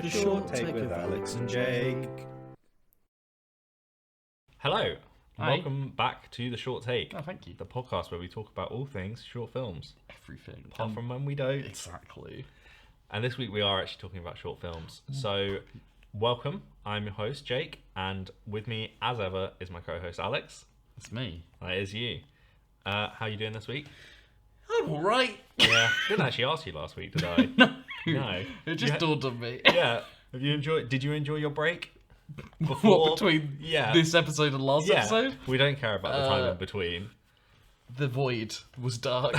The Short Take with Alex and Jake. Hello, Hi. welcome back to The Short Take. Oh, thank you. The podcast where we talk about all things short films, Everything. apart from when we don't. Exactly. And this week we are actually talking about short films. So, welcome. I'm your host, Jake, and with me, as ever, is my co-host, Alex. It's me. That is you. How you doing this week? I'm alright. Yeah, didn't actually ask you last week, did I? No. It just dawned on me. Yeah. Have you enjoyed? Did you enjoy your break? What, between Yeah. this episode and last episode? We don't care about the time in between. The void was dark.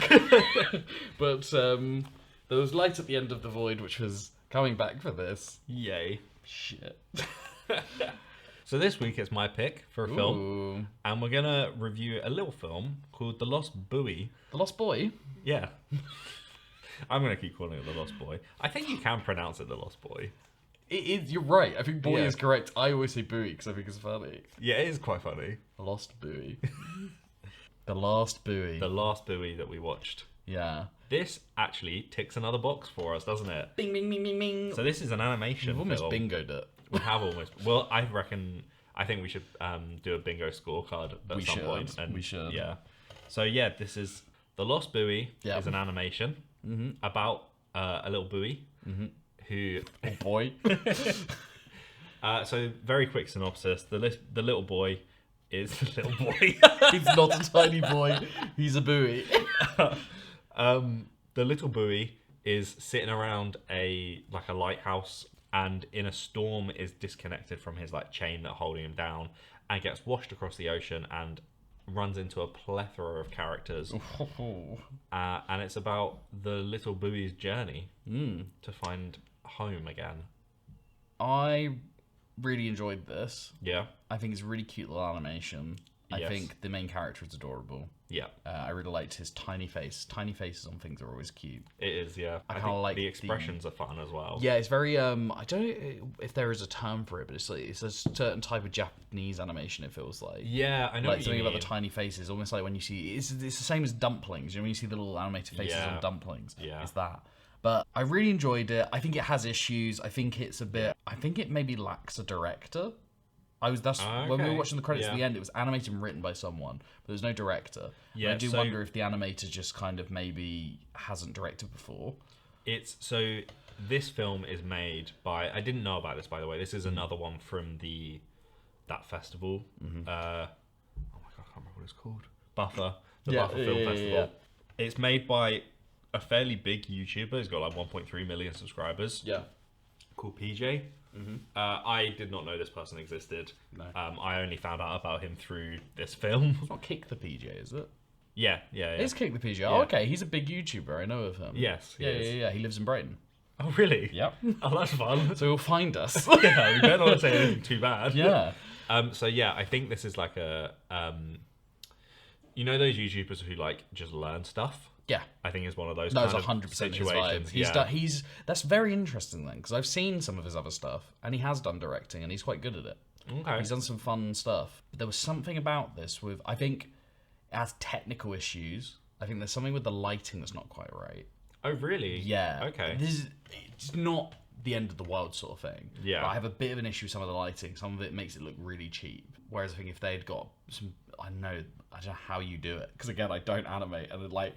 But there was light at the end of the void, which was coming back for this. Yay. Shit. So this week it's my pick for a film, Ooh. and we're gonna review a little film called The Lost Buoy. The Lost Boy? Yeah. I'm gonna keep calling it The Lost Boy. I think you can pronounce it The Lost Boy. It is, you're right. I think boy Yeah. is correct. I always say buoy because I think it's funny. Yeah, it is quite funny. The Lost Buoy. The Lost Buoy. The last buoy that we watched. Yeah. This actually ticks another box for us, doesn't it? Bing, bing, bing, bing, bing. So this is an animation We've almost film. bingoed it. We have almost. Well, I think we should do a bingo scorecard at some point. And We should. Yeah. So yeah, this is The Lost Buoy. Yeah. Is an animation about a little buoy who. Oh boy. So very quick synopsis: the little boy is the little boy. He's not a tiny boy. He's a buoy. The little buoy is sitting around a lighthouse, and in a storm is disconnected from his chain that holding him down, and gets washed across the ocean and runs into a plethora of characters. And it's about the little buoy's journey to find home again. I really enjoyed this. Yeah. I think it's a really cute little animation. I Yes. think the main character is adorable. Yeah. I really liked his tiny face. Tiny faces on things are always cute. It is. Yeah. I think kinda like the expressions are fun as well. Yeah, it's very. I don't know if there is a term for it, but it's a certain type of Japanese animation. It feels like. Yeah, I know. Like what something you about mean. the tiny faces, almost like when you see it's the same as dumplings. You know when you see the little animated faces Yeah. on dumplings. Yeah. It's that. But I really enjoyed it. I think it has issues. I think it's a bit. I think it maybe lacks a director. That's when we were Okay. watching the credits at Yeah. the end. It was animated and written by someone, but there's no director. And Yeah, I do so- wonder if the animator just kind of maybe hasn't directed before. It's so this film is made by. I didn't know about this, by the way. This is another one from that festival. Oh my god, I can't remember what it's called. Buffer, the Yeah, Buffer yeah, Film yeah, Festival. yeah. It's made by a fairly big YouTuber. He's got 1.3 million subscribers. Yeah. Called PJ. I did not know this person existed. No. I only found out about him through this film. It's not Kick the PJ, is it? yeah. It's Kick the PJ. Oh, okay. He's a big YouTuber. I know of him. Yes. he Yeah, is. yeah. He lives in Brighton. Oh, really? Yep. Oh, that's fun. So he'll find us. Yeah, we better not say anything too bad. Yeah. So yeah, I think this is like a you know those YouTubers who just learn stuff. Yeah. I think it's one of those That's kind of 100% his situations. vibe. That's very interesting then, because I've seen some of his other stuff, and he has done directing, and he's quite good at it. Okay. He's done some fun stuff. But there was something about this I think it has technical issues. I think there's something with the lighting that's not quite right. Oh really? Yeah. Okay. It's not the end of the world sort of thing. Yeah. But I have a bit of an issue with some of the lighting. Some of it makes it look really cheap. Whereas I think if they'd got some, I don't know how you do it. Because again, I don't animate, and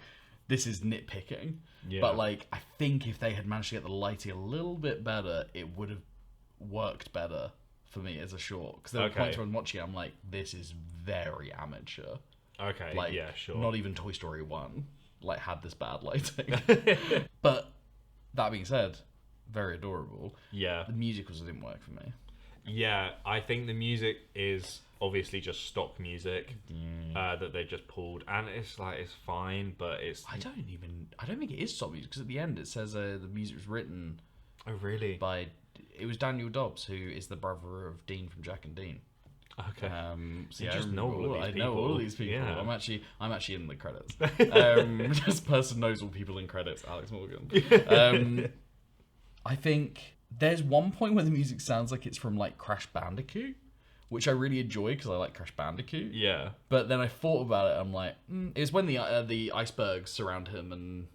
this is nitpicking. Yeah. But I think if they had managed to get the lighting a little bit better, it would have worked better for me as a short. Because there were points when I'm watching it, I'm like, this is very amateur. Okay. Yeah. Sure. Not even Toy Story 1 had this bad lighting. But that being said, very adorable. Yeah. The musicals didn't work for me. Yeah. I think the music is obviously just stock music that they just pulled, and it's fine, but it's. I don't think it is stop music, because at the end it says the music was written Oh really? it was Daniel Dobbs, who is the brother of Dean from Jack and Dean. Okay. So You yeah, just know all of these I know all people. of these people. Yeah. I'm actually in the credits. This person knows all people in credits. Alex Morgan. I think there's one point where the music sounds like it's from Crash Bandicoot, which I really enjoy because I like Crash Bandicoot. Yeah. But then I thought about it. I'm like, it's when the icebergs surround him and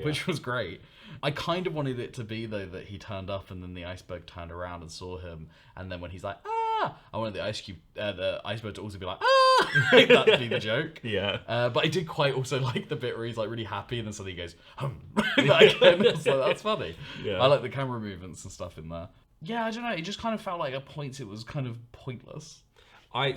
which was great. I kind of wanted it to be though that he turned up and then the iceberg turned around and saw him, and then when he's like, ah, I wanted the iceberg to also be like, ah, like that'd be the joke. Yeah. But I did quite also like the bit where he's like really happy and then suddenly he goes, again. It's like, that's funny. Yeah. I like the camera movements and stuff in there. Yeah, I don't know. It just kind of felt like at points it was kind of pointless.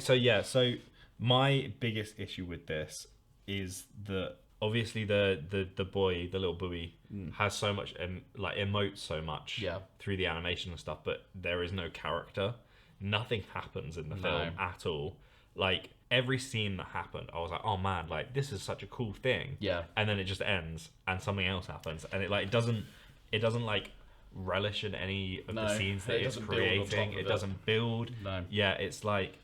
So my biggest issue with this is that obviously the boy, the little buoy, has so much emotes so much through the animation and stuff, but there is no character. Nothing happens in the film at all. Like every scene that happened, I was like, oh man, like this is such a cool thing. Yeah. And then it just ends and something else happens, and it doesn't like relish in any of the scenes that it's creating. It doesn't build. No. Yeah, it's like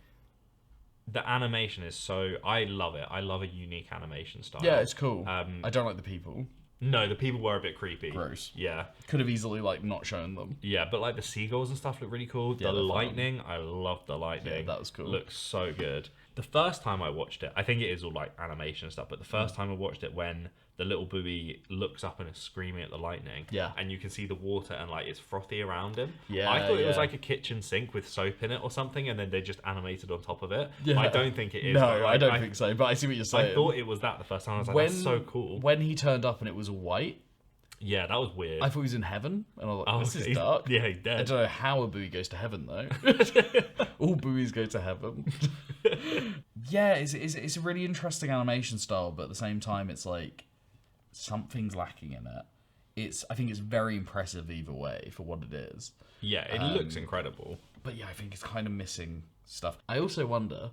the animation is so. I love it. I love a unique animation style. Yeah, it's cool. I don't like the people. No, the people were a bit creepy. Gross. Yeah. Could have easily not shown them. Yeah, but like the seagulls and stuff look really cool. Yeah, the lightning, I love the lightning. Yeah, that was cool. Looks so good. The first time I watched it, I think it is all like animation and stuff, but the first time I watched it when the little buoy looks up and is screaming at the lightning. Yeah. And you can see the water and like it's frothy around him. Yeah. I thought it was like a kitchen sink with soap in it or something, and then they just animated on top of it. Yeah. I don't think it is. No, I don't think so, but I see what you're saying. I thought it was that the first time. I was like, that's so cool. When he turned up and it was white, yeah, that was weird. I thought he was in heaven, and I was like, this is dark. Yeah, he's dead. I don't know how a buoy goes to heaven, though. All buoys go to heaven. Yeah, it's a really interesting animation style, but at the same time, it's like something's lacking in it. I think it's very impressive either way for what it is. Yeah, it looks incredible. But yeah, I think it's kind of missing stuff. I also wonder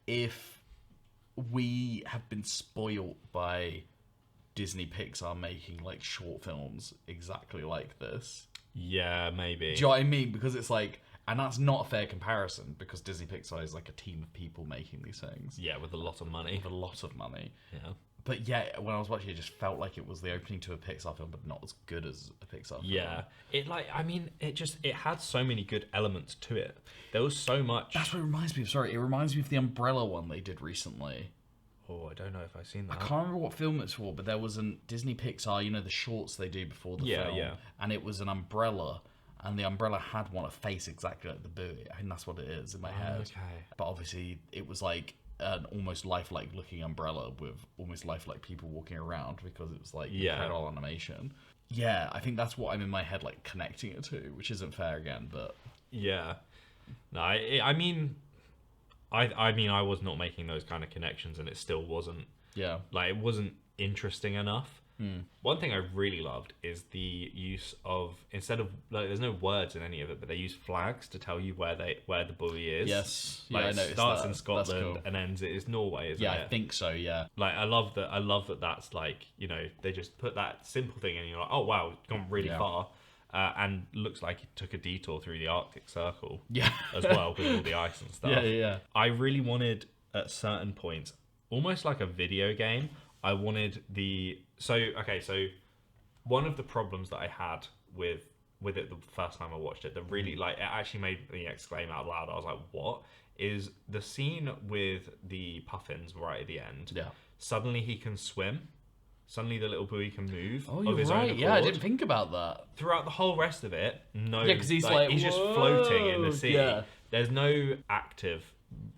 if we have been spoiled by Disney Pixar making like short films exactly like this. Yeah, maybe. Do you know what I mean? Because it's like, and that's not a fair comparison because Disney Pixar is like a team of people making these things. Yeah, with a lot of money. With a lot of money. Yeah. But yeah, when I was watching it, just felt like it was the opening to a Pixar film, but not as good as a Pixar film. Yeah. It had so many good elements to it. There was so much. That's what it reminds me of. Sorry, it reminds me of the Umbrella one they did recently. Oh, I don't know if I've seen that. I can't remember what film it's for, but there was a Disney Pixar, you know, the shorts they do before the film. Yeah. And it was an umbrella, and the umbrella had a face exactly like the buoy. I think that's what it is in my head. Okay. But obviously, it was like an almost lifelike looking umbrella with almost lifelike people walking around because it was like incredible animation. Yeah, I think that's what I'm in my head like connecting it to, which isn't fair again, but yeah. No, I mean, I was not making those kind of connections, and it still wasn't. Yeah. Like, it wasn't interesting enough. One thing I really loved is the use of, instead of like, there's no words in any of it, but they use flags to tell you where the buoy is. Yes. Like, yeah, I noticed starts that. in Scotland cool. and ends is Norway, isn't it? Yeah, I think so. Yeah. Like, I love that. That's like, you know, they just put that simple thing in, and you're like, oh wow, it's gone really far. And looks like it took a detour through the Arctic Circle. Yeah. As well, with all the ice and stuff. Yeah. I really wanted, at certain points, almost like a video game, I wanted so one of the problems that I had with it the first time I watched it, that really, like, it actually made me exclaim out loud. I was like, what? Is the scene with the puffins right at the end. Yeah. Suddenly he can swim. Suddenly the little buoy can move. Oh, you're right. Yeah, I didn't think about that. Throughout the whole rest of it, no. Yeah, because he's he's just floating in the sea. Yeah. There's no active,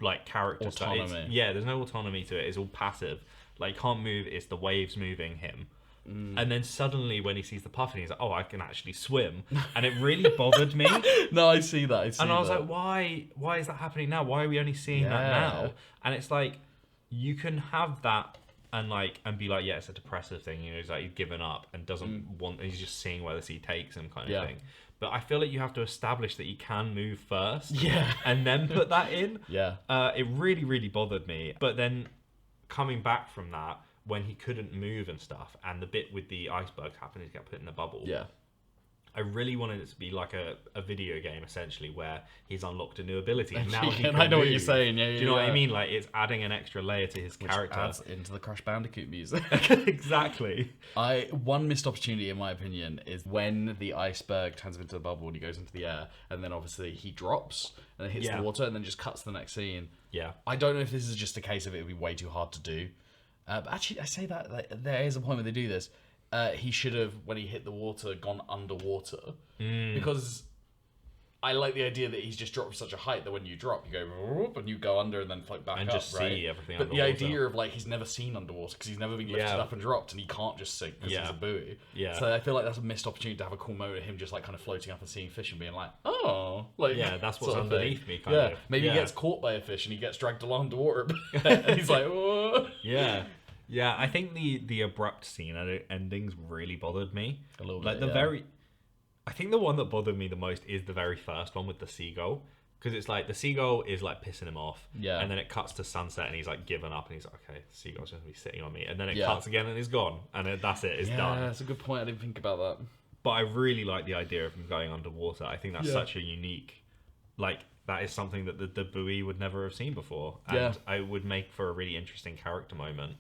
like, character autonomy. There's no autonomy to it. It's all passive. Like, can't move. It's the waves moving him. And then suddenly, when he sees the puffin, he's like, "Oh, I can actually swim," and it really bothered me. No, I see that. And I was like, "Why? Why is that happening now? Why are we only seeing that now?" And it's like, you can have that and be like, "Yeah, it's a depressive thing." You know, he's like, he's given up and doesn't want. He's just seeing where the sea takes him, kind of thing. But I feel like you have to establish that he can move first, and then put that in. It really, really bothered me. But then coming back from that, when he couldn't move and stuff, and the bit with the icebergs happened, he got put in a bubble. Yeah. I really wanted it to be like a video game, essentially, where he's unlocked a new ability and now he And can I know what move. you're saying. Yeah, Do you know what I mean? Like, it's adding an extra layer to his character. Adds into the Crash Bandicoot music. Exactly. One missed opportunity, in my opinion, is when the iceberg turns into a bubble and he goes into the air, and then obviously he drops and it hits the water, and then just cuts to the next scene. Yeah. I don't know if this is just a case of it would be way too hard to do. But actually, I say that like, there is a point where they do this. He should have, when he hit the water, gone underwater. Because I like the idea that he's just dropped from such a height that when you drop, you go whoop, and you go under and then float back and up, just right? see everything But underwater. the idea of like he's never seen underwater because he's never been lifted up and dropped, and he can't just sink because he's a buoy. Yeah. So I feel like that's a missed opportunity to have a cool moment of him just like kind of floating up and seeing fish and being like, oh, like Yeah, that's what's sort of underneath thing. me, kind of. Maybe he gets caught by a fish and he gets dragged along underwater, and he's like, whoa. Yeah. Yeah, I think the abrupt scene endings really bothered me. A little like bit, I think the one that bothered me the most is the very first one with the seagull, because it's like the seagull is like pissing him off, and then it cuts to sunset and he's like given up and he's like, okay, the seagull's gonna be sitting on me, and then it cuts again and he's gone, and that's it, it's done. Yeah, that's a good point. I didn't think about that. But I really like the idea of him going underwater. I think that's such a unique, like, that is something that the buoy would never have seen before, and I would make for a really interesting character moment,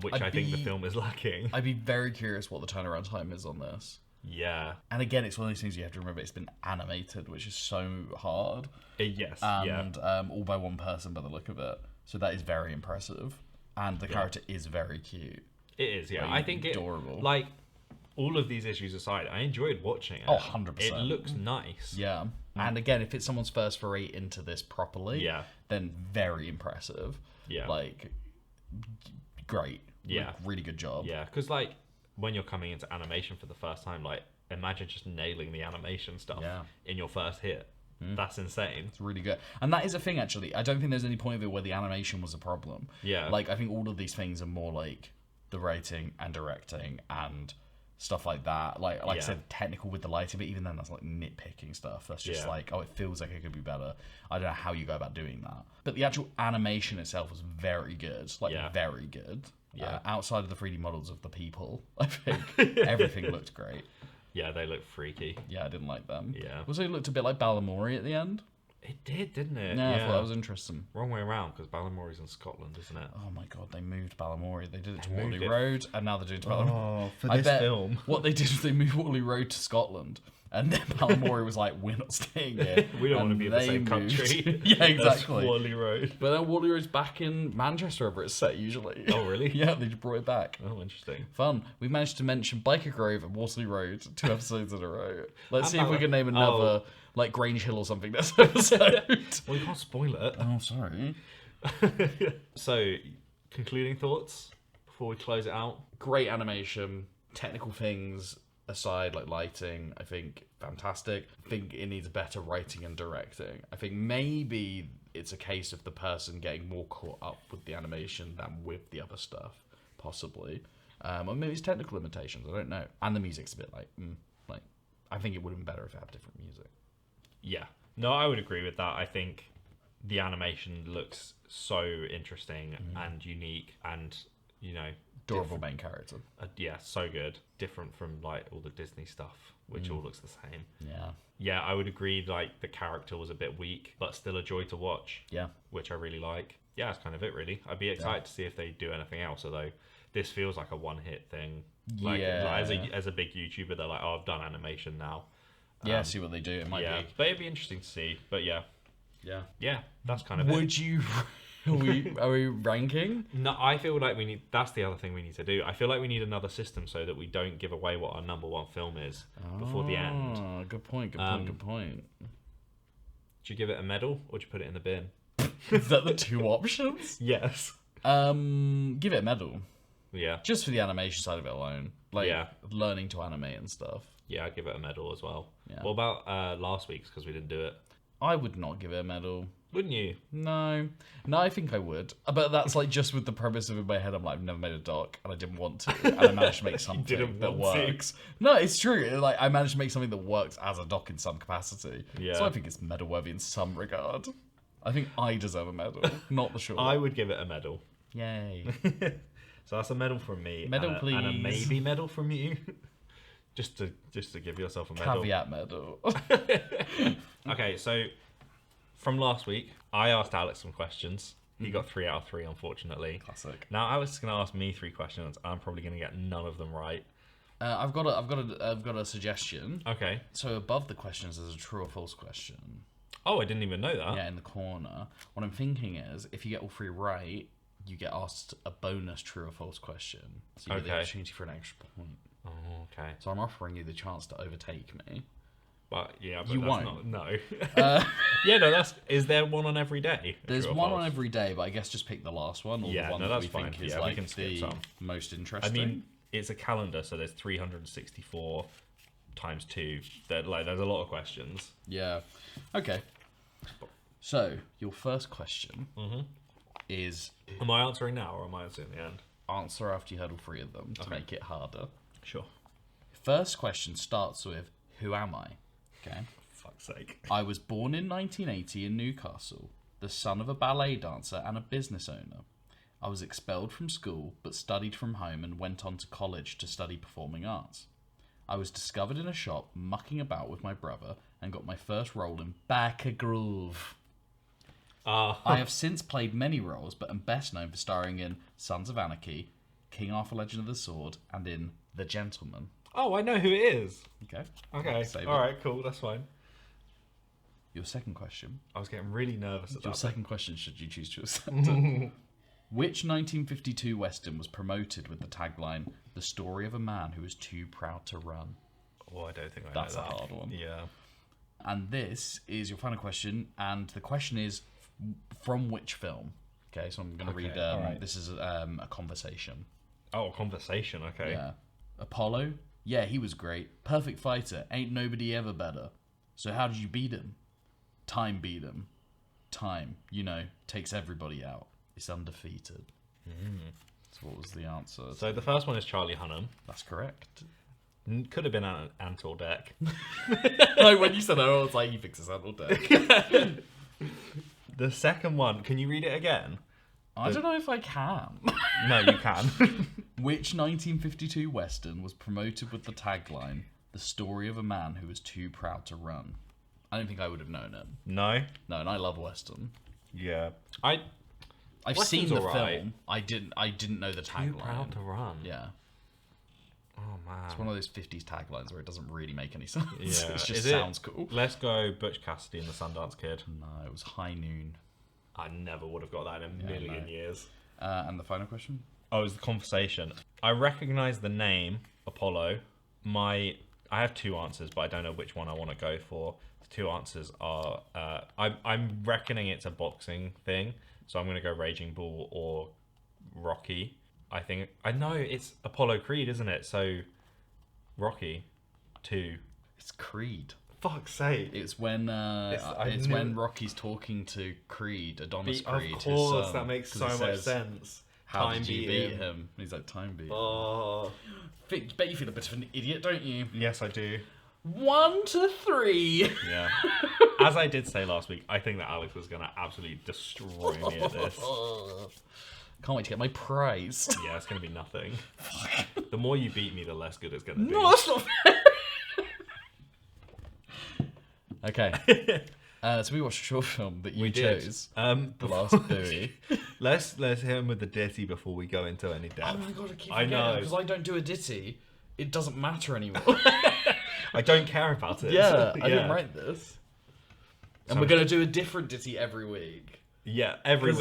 which I think the film is lacking. I'd be very curious what the turnaround time is on this. Yeah. And again, it's one of those things you have to remember. It's been animated, which is so hard. Yes. And all by one person by the look of it. So that is very impressive. And the character is very cute. It is, yeah. Like, I think adorable. Like, all of these issues aside, I enjoyed watching it. Oh, 100%. It looks nice. Yeah. And again, if it's someone's first foray into this properly, then very impressive. Yeah. Like, great. Yeah. Like, really good job. Yeah, because, like, when you're coming into animation for the first time, like, imagine just nailing the animation stuff in your first hit. That's insane. It's really good. And that is a thing, actually. I don't think there's any point of it where the animation was a problem. Yeah. Like, I think all of these things are more like the writing and directing and stuff like that. Like I said, technical with the lighting, but even then that's like nitpicking stuff. That's just like, oh, it feels like it could be better. I don't know how you go about doing that. But the actual animation itself was very good. Like, very good. Yeah. Outside of the 3D models of the people, I think everything looked great. Yeah, they look freaky. Yeah, I didn't like them. Yeah. Also, it looked a bit like Balamori at the end. It did, didn't it? Yeah, I thought that was interesting. Wrong way around, because Balamori's in Scotland, isn't it? Oh my god, they moved Balamori. They did it to Waterloo Road, and now they're doing it to Balamori. Oh, for this film. What they did was they moved Waterloo Road to Scotland, and then Balamori was like, we're not staying here. We don't want to And be in the they same moved. country. Yeah, exactly. As Waterloo Road. But then Waterloo Road's back in Manchester, wherever it's set usually. Oh, really? Yeah, they just brought it back. Oh, interesting. Fun. We managed to mention Biker Grove and Waterloo Road 2 episodes in a row. Let's see if we can name another, like Grange Hill or something this episode. Well, you can't spoil it. Oh, sorry. So, concluding thoughts before we close it out? Great animation, technical things aside, like lighting, I think fantastic. I think it needs better writing and directing. I think maybe it's a case of the person getting more caught up with the animation than with the other stuff, possibly. Or maybe it's technical limitations, I don't know. And the music's a bit like, I think it would have been better if it had different music. Yeah. No, I would agree with that. I think the animation looks so interesting and unique and, you know... Adorable main character. Yeah, so good. Different from, like, all the Disney stuff, which all looks the same. Yeah. Yeah, I would agree, like, the character was a bit weak, but still a joy to watch. Yeah. Which I really like. Yeah, that's kind of it, really. I'd be excited to see if they do anything else, although this feels like a one-hit thing. Like, as a big YouTuber, they're like, oh, I've done animation now. Yeah, see what they do. It might be. But it'd be interesting to see. But yeah, that's kind of Would it. you... Are we ranking? No, I feel like we need... That's the other thing we need to do. I feel like we need another system so that we don't give away what our number one film is before the end. Good point, good point. Do you give it a medal or do you put it in the bin? Is that the two options? Yes. Give it a medal. Yeah. Just for the animation side of it alone. Like, learning to animate and stuff. Yeah, I'd give it a medal as well. Yeah. What about last week's, because we didn't do it? I would not give it a medal. Wouldn't you? No, I think I would. But that's like just with the premise of in my head, I'm like, I've never made a doc, and I didn't want to, and I managed to make something that works. No, it's true. Like, I managed to make something that works as a doc in some capacity. Yeah. So I think it's medal worthy in some regard. I think I deserve a medal, not the short. I would give it a medal. Yay. So that's a medal from me. Medal, and please. And a maybe medal from you. Just to give yourself a medal. Caveat medal. Okay, so from last week, I asked Alex some questions. He got 3 out of 3, unfortunately. Classic. Now Alex is going to ask me 3 questions. I'm probably going to get none of them right. I've got a suggestion. Okay. So above the questions, there's a true or false question. Oh, I didn't even know that. Yeah, in the corner. What I'm thinking is, if you get all 3 right, you get asked a bonus true or false question. So you get the opportunity for an extra point. Oh, okay. So I'm offering you the chance to overtake me. But yeah, but you that's won't. Not, no. Yeah, no. Is there one on every day? There's one on every day, but I guess just pick the last one, or the one that we think is like the most interesting. I mean, it's a calendar, so there's 364 times 2. There's a lot of questions. Yeah. Okay. So your first question is: am I answering now, or am I answering at the end? Answer after you heard all 3 of them to make it harder. Sure. First question starts with: who am I? Okay. Fuck's sake. I was born in 1980 in Newcastle, the son of a ballet dancer and a business owner. I was expelled from school, but studied from home and went on to college to study performing arts. I was discovered in a shop mucking about with my brother and got my first role in Back a Groove. I have since played many roles, but am best known for starring in Sons of Anarchy, King Arthur Legend of the Sword, and in The Gentleman. Oh, I know who it is. Okay. Okay. All right, cool. That's fine. Your second question. I was getting really nervous about Your that. second question, should you choose to accept it. Which 1952 Western was promoted with the tagline, "The story of a man who was too proud to run"? Oh, I don't think I know That's that. a hard one. Yeah. And this is your final question, and the question is, from which film? Okay, so I'm going to read, alright. This is a conversation. Oh, a conversation, okay. Yeah. Apollo? Yeah, he was great. Perfect fighter. Ain't nobody ever better. So how did you beat him? Time beat him. Time, takes everybody out. It's undefeated. So what was the answer? So the first one is Charlie Hunnam. That's correct. Could have been Antor Deck. Like when you said that, I was like, he thinks it's Antor Deck. The second one, can you read it again? I don't know if I can. No, you can. Which 1952 Western was promoted with the tagline, "The story of a man who was too proud to run"? I don't think I would have known it. No? No, and I love Western. Yeah. I've Western's seen the alright. film. I didn't know the tagline. Too proud to run. Yeah. Oh, man. It's one of those 50s taglines where it doesn't really make any sense. Yeah. It just sounds cool. Let's go Butch Cassidy and the Sundance Kid. No, it was High Noon. I never would have got that in a million years. And the final question? Oh, it was the conversation. I recognise the name, Apollo. I have 2 answers, but I don't know which one I want to go for. The 2 answers are... I'm reckoning it's a boxing thing, so I'm going to go Raging Bull or Rocky. I know it's Apollo Creed, isn't it? So, Rocky 2. It's Creed. Fuck's sake. It's when when Rocky's talking to Creed, Adonis Creed. Of course, his son, that makes so much sense. How did you beat him? He's like, time beat him. Oh. Bet you feel a bit of an idiot, don't you? Yes, I do. 1 to 3. Yeah. As I did say last week, I think that Alex was going to absolutely destroy me at this. Can't wait to get my prize. Yeah, it's going to be nothing. The more you beat me, the less good it's going to be. No, that's not fair. Okay. So we watched a short film that you chose. The Lost Buoy. Let's hit him with the ditty before we go into any depth. Oh my god, I keep forgetting. I know. Because I don't do a ditty. It doesn't matter anymore. I don't care about it. Yeah, I didn't write this. And So we're going to do a different ditty every week. Yeah, every week.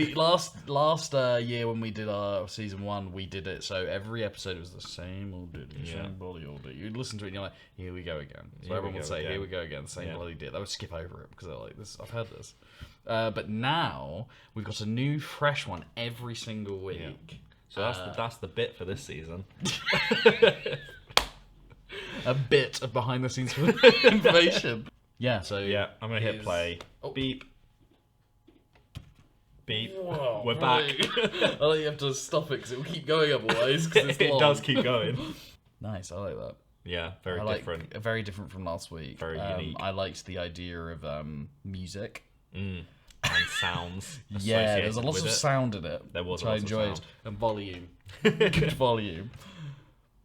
Because last year when we did our season 1, we did it. So every episode was the same old ditty, same bloody old ditty. You'd listen to it and you're like, here we go again. So everyone would say, here we go again, same bloody ditty. They would skip over it because they're like, this. I've heard this. But now we've got a new, fresh one every single week. Yeah. So that's the bit for this season. A bit of behind the scenes information. Yeah. So yeah, I'm gonna hit play. Oh. Beep. Beep. Whoa, We're back. I think you have to stop it because it will keep going otherwise. Cause it's It long. does keep going. Nice, I like that. Yeah, very different. Very different from last week. Very unique. I liked the idea of music. And sounds. Yeah, there's a lot with of it. sound in it. There was which a lot I of enjoyed. sound. And volume. Good volume.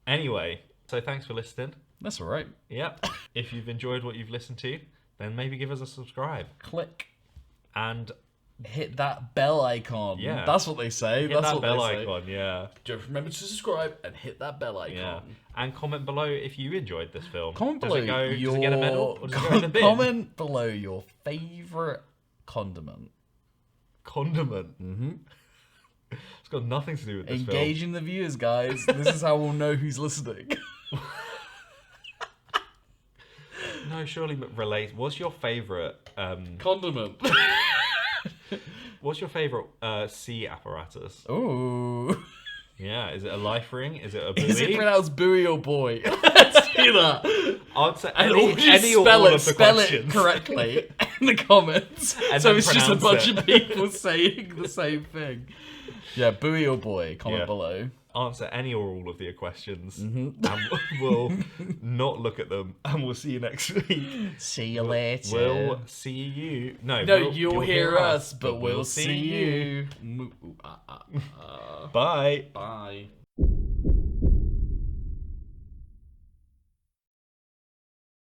Anyway, So thanks for listening. That's all right. Yep. If you've enjoyed what you've listened to, then maybe give us a subscribe. Click. And hit that bell icon. Yeah. That's what they say. hit That's that what bell they say. icon, yeah. Just remember to subscribe and hit that bell icon. Yeah. And comment below if you enjoyed this film. Comment does below it go, your... Does it get a medal? Or does it go in the bin? Comment below your favourite condiment. Condiment? Mm-hmm. It's got nothing to do with this film. Engaging the viewers, guys. This is how we'll know who's listening. No, surely relate. What's your favourite... Condiment. What's your favourite sea apparatus? Ooh. Yeah, is it a life ring? Is it a buoy? Is it pronounced buoy or boy? Let's do that. Answer And any or all of the spell questions. it correctly in the comments. And So then it's just a pronounce bunch of people saying the same thing. Yeah, buoy or boy? Comment below. Answer any or all of the questions, Mm-hmm. and we'll not look at them, and we'll see you next week. See you later. We'll see you. No, You'll hear us, but we'll see you. Bye. Bye.